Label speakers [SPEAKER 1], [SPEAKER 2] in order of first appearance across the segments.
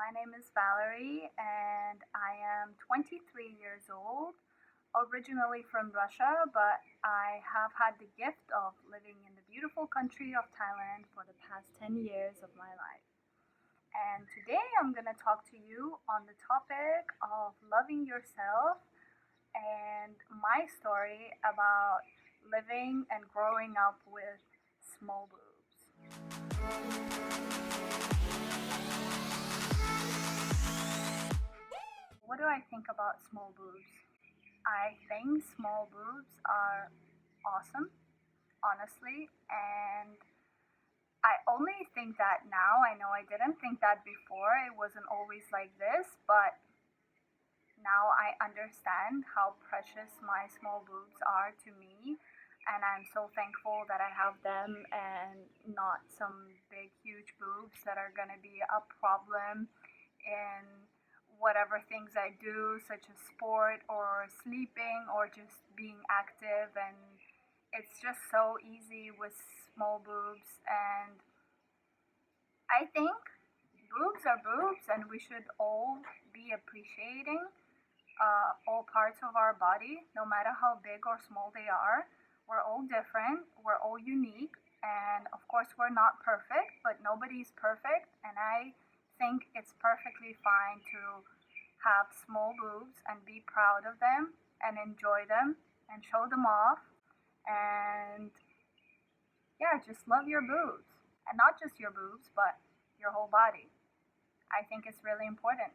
[SPEAKER 1] My name is Valerie and I am 23 years old, originally from Russia, but I have had the gift of living in the beautiful country of Thailand for the past 10 years of my life. And today I'm going to talk to you on the topic of loving yourself and my story about living and growing up with small boobs. What do I think about small boobs? I think small boobs are awesome, honestly, and I only think that now. I know I didn't think that before. It wasn't always like this, but now I understand how precious my small boobs are to me, and I'm so thankful that I have them and not some big, huge boobs that are gonna be a problem in whatever things I do, such as sport or sleeping or just being active. And it's just so easy with small boobs. And I think boobs are boobs, and we should all be appreciating all parts of our body, no matter how big or small they are. We're all different, we're all unique, and of course, we're not perfect, but nobody's perfect. And I think it's perfectly fine to have small boobs and be proud of them and enjoy them and show them off. And yeah, just love your boobs. And not just your boobs, but your whole body. I think it's really important.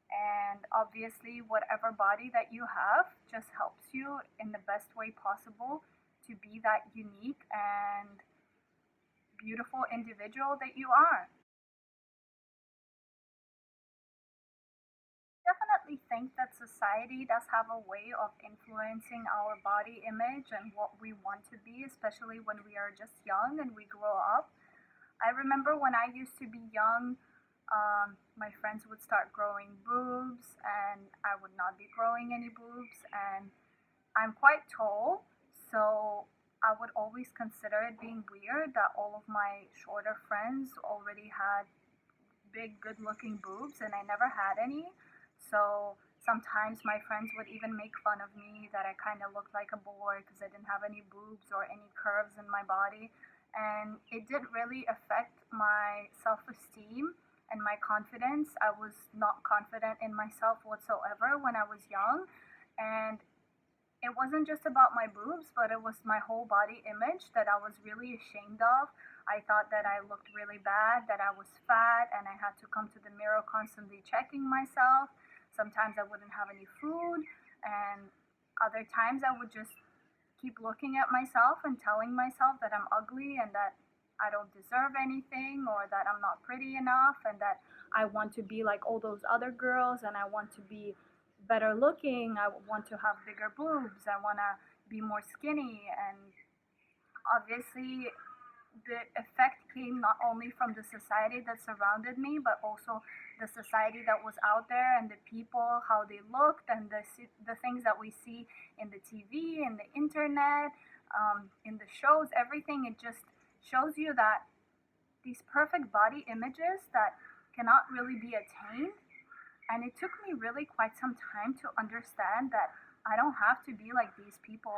[SPEAKER 1] And obviously, whatever body that you have just helps you in the best way possible to be that unique and beautiful individual that you are. Definitely think that society does have a way of influencing our body image and what we want to be, especially when we are just young and we grow up. I remember when I used to be young, my friends would start growing boobs, and I would not be growing any boobs. And I'm quite tall, so I would always consider it being weird that all of my shorter friends already had big, good looking boobs, and I never had any. So sometimes my friends would even make fun of me that I kind of looked like a boy because I didn't have any boobs or any curves in my body. And it did really affect my self esteem and my confidence. I was not confident in myself whatsoever when I was young. And it wasn't just about my boobs, but it was my whole body image that I was really ashamed of. I thought that I looked really bad, that I was fat, and I had to come to the mirror constantly checking myself. Sometimes I wouldn't have any food, and other times I would just keep looking at myself and telling myself that I'm ugly and that I don't deserve anything, or that I'm not pretty enough, and that I want to be like all those other girls, and I want to be better looking. I want to have bigger boobs. I want to be more skinny. And obviously, the effect came not only from the society that surrounded me, but also the society that was out there and the people, how they looked, and the things that we see in the TV, in the internet, in the shows, everything. It just shows you that these perfect body images that cannot really be attained. And it took me really quite some time to understand that I don't have to be like these people.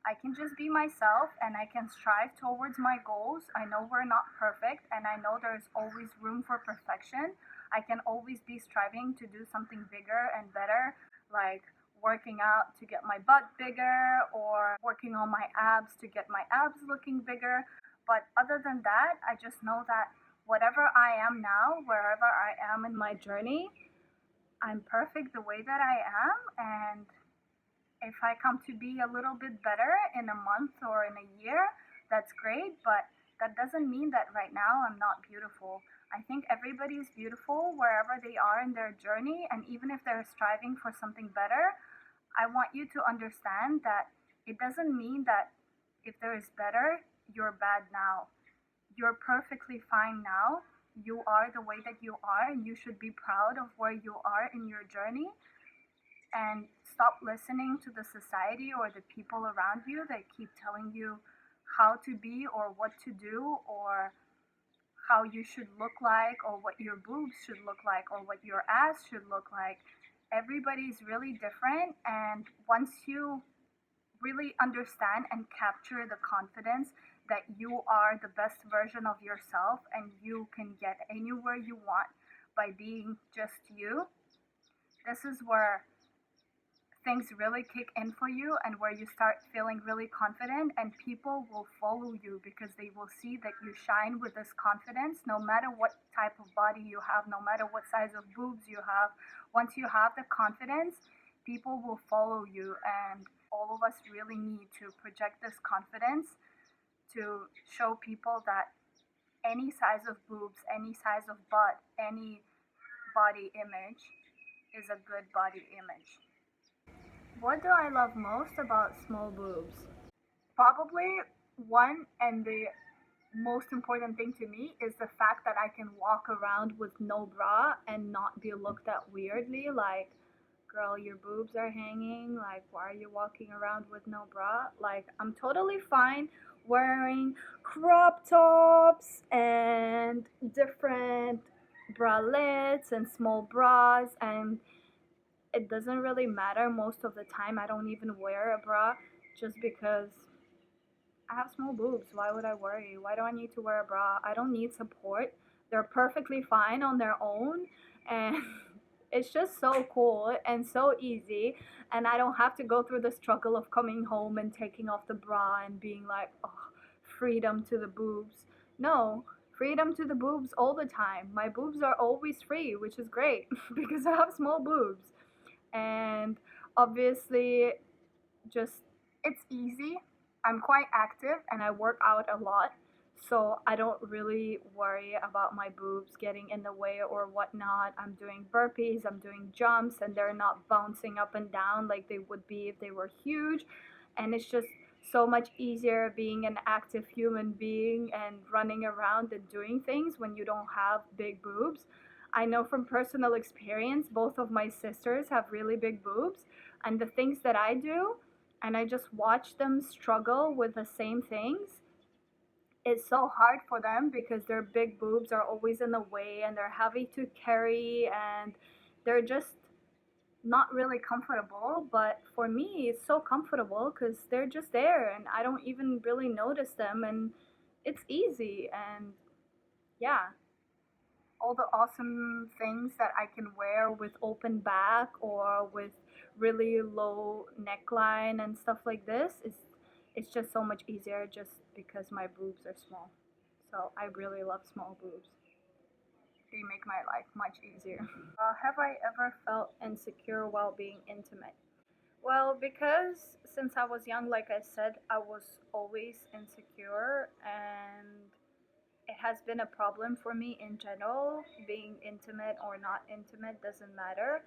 [SPEAKER 1] I can just be myself, and I can strive towards my goals. I know we're not perfect, and I know there's always room for perfection. I can always be striving to do something bigger and better, like working out to get my butt bigger or working on my abs to get my abs looking bigger. But other than that, I just know that whatever I am now, wherever I am in my journey, I'm perfect the way that I am. And if I come to be a little bit better in a month or in a year, that's great. But that doesn't mean that right now I'm not beautiful. I think everybody is beautiful wherever they are in their journey. And even if they're striving for something better, I want you to understand that it doesn't mean that if there is better, you're bad now. You're perfectly fine now. You are the way that you are, and you should be proud of where you are in your journey. And stop listening to the society or the people around you that keep telling you how to be or what to do or how you should look like, or what your boobs should look like, or what your ass should look like. Everybody's really different, and once you really understand and capture the confidence that you are the best version of yourself and you can get anywhere you want by being just you, this is where things really kick in for you and where you start feeling really confident, and people will follow you because they will see that you shine with this confidence no matter what type of body you have, no matter what size of boobs you have. Once you have the confidence, people will follow you, and all of us really need to project this confidence to show people that any size of boobs, any size of butt, any body image is a good body image. What do I love most about small boobs? Probably one, and the most important thing to me, is the fact that I can walk around with no bra and not be looked at weirdly, like, girl, your boobs are hanging, like, why are you walking around with no bra? Like, I'm totally fine wearing crop tops and different bralettes and small bras, and it doesn't really matter. Most of the time I don't even wear a bra just because I have small boobs. Why would I worry? Why do I need to wear a bra? I don't need support. They're perfectly fine on their own, and it's just so cool and so easy, and I don't have to go through the struggle of coming home and taking off the bra and being like, oh, freedom to the boobs. No, freedom to the boobs all the time. My boobs are always free, which is great because I have small boobs. And obviously, just, it's easy. I'm quite active and I work out a lot, so I don't really worry about my boobs getting in the way or whatnot. I'm doing burpees, I'm doing jumps, and they're not bouncing up and down like they would be if they were huge. And it's just so much easier being an active human being and running around and doing things when you don't have big boobs. I know from personal experience, both of my sisters have really big boobs, and the things that I do, and I just watch them struggle with the same things. It's so hard for them because their big boobs are always in the way and they're heavy to carry, and they're just not really comfortable. But for me, it's so comfortable because they're just there and I don't even really notice them, and it's easy. And yeah, all the awesome things that I can wear with open back or with really low neckline and stuff like this is, it's just so much easier just because my boobs are small. So I really love small boobs. They make my life much easier. Have I ever felt insecure while being intimate? Well, because since I was young, like I said, I was always insecure, and it has been a problem for me in general. Being intimate or not intimate doesn't matter.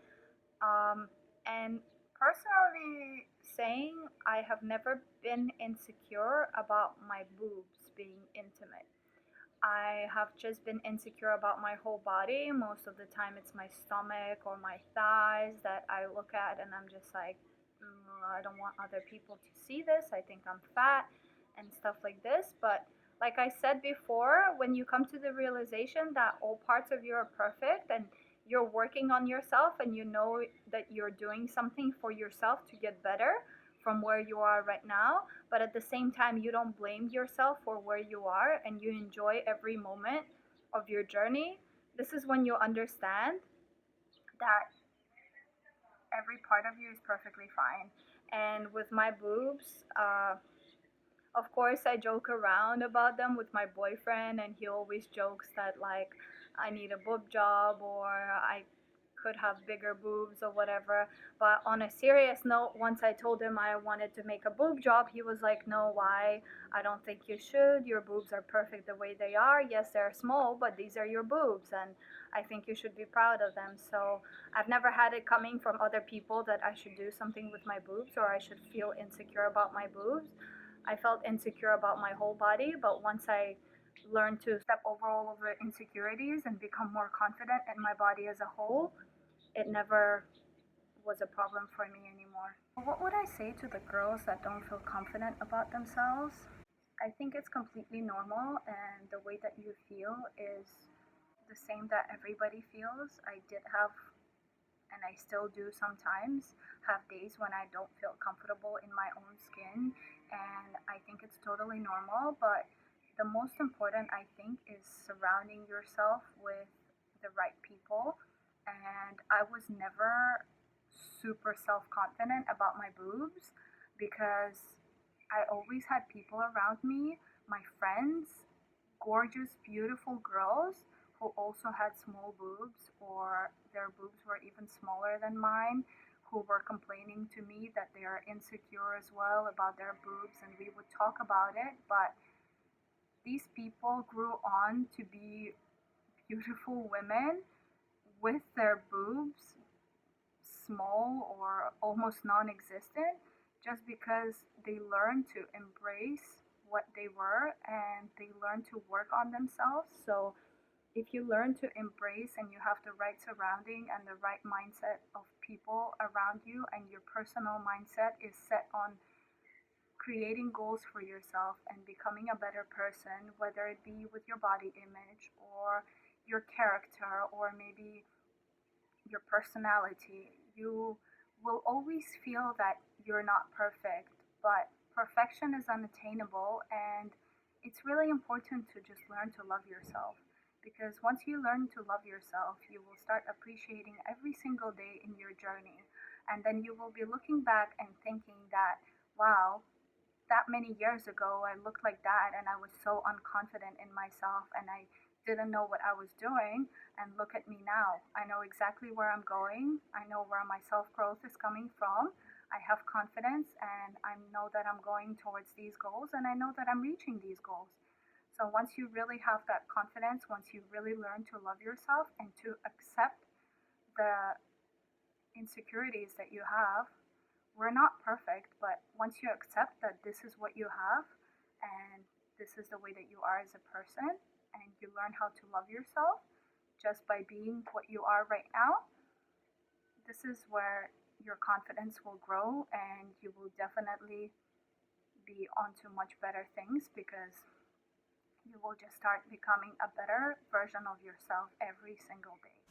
[SPEAKER 1] And personally saying, I have never been insecure about my boobs being intimate. I have just been insecure about my whole body. Most of the time, it's my stomach or my thighs that I look at and I'm just like, I don't want other people to see this. I think I'm fat and stuff like this. But like I said before, when you come to the realization that all parts of you are perfect and you're working on yourself and you know that you're doing something for yourself to get better from where you are right now, but at the same time you don't blame yourself for where you are and you enjoy every moment of your journey, this is when you understand that every part of you is perfectly fine. And with my boobs, of course, I joke around about them with my boyfriend, and he always jokes that, like, I need a boob job or I could have bigger boobs or whatever. But on a serious note, once I told him I wanted to make a boob job, he was like, no, why? I don't think you should. Your boobs are perfect the way they are. Yes, they're small, but these are your boobs, and I think you should be proud of them. So I've never had it coming from other people that I should do something with my boobs or I should feel insecure about my boobs. I felt insecure about my whole body, but once I learned to step over all of the insecurities and become more confident in my body as a whole, it never was a problem for me anymore. What would I say to the girls that don't feel confident about themselves? I think it's completely normal, and the way that you feel is the same that everybody feels. I did have, and I still do sometimes, have days when I don't feel comfortable in my own skin, and I think it's totally normal. But the most important, I think, is surrounding yourself with the right people. And I was never super self confident about my boobs because I always had people around me, my friends, gorgeous, beautiful girls who also had small boobs, or their boobs were even smaller than mine, who were complaining to me that they are insecure as well about their boobs, and we would talk about it. But these people grew on to be beautiful women with their boobs small or almost non existent just because they learned to embrace what they were and they learned to work on themselves. So, if you learn to embrace and you have the right surrounding and the right mindset of people around you, and your personal mindset is set on creating goals for yourself and becoming a better person, whether it be with your body image or your character or maybe your personality, you will always feel that you're not perfect, but perfection is unattainable, and it's really important to just learn to love yourself. Because once you learn to love yourself, you will start appreciating every single day in your journey. And then you will be looking back and thinking that, wow, that many years ago I looked like that and I was so unconfident in myself and I didn't know what I was doing, and look at me now. I know exactly where I'm going. I know where my self-growth is coming from. I have confidence and I know that I'm going towards these goals and I know that I'm reaching these goals. So once you really have that confidence, once you really learn to love yourself and to accept the insecurities that you have, we're not perfect, but once you accept that this is what you have and this is the way that you are as a person, and you learn how to love yourself just by being what you are right now, this is where your confidence will grow and you will definitely be onto much better things because you will just start becoming a better version of yourself every single day.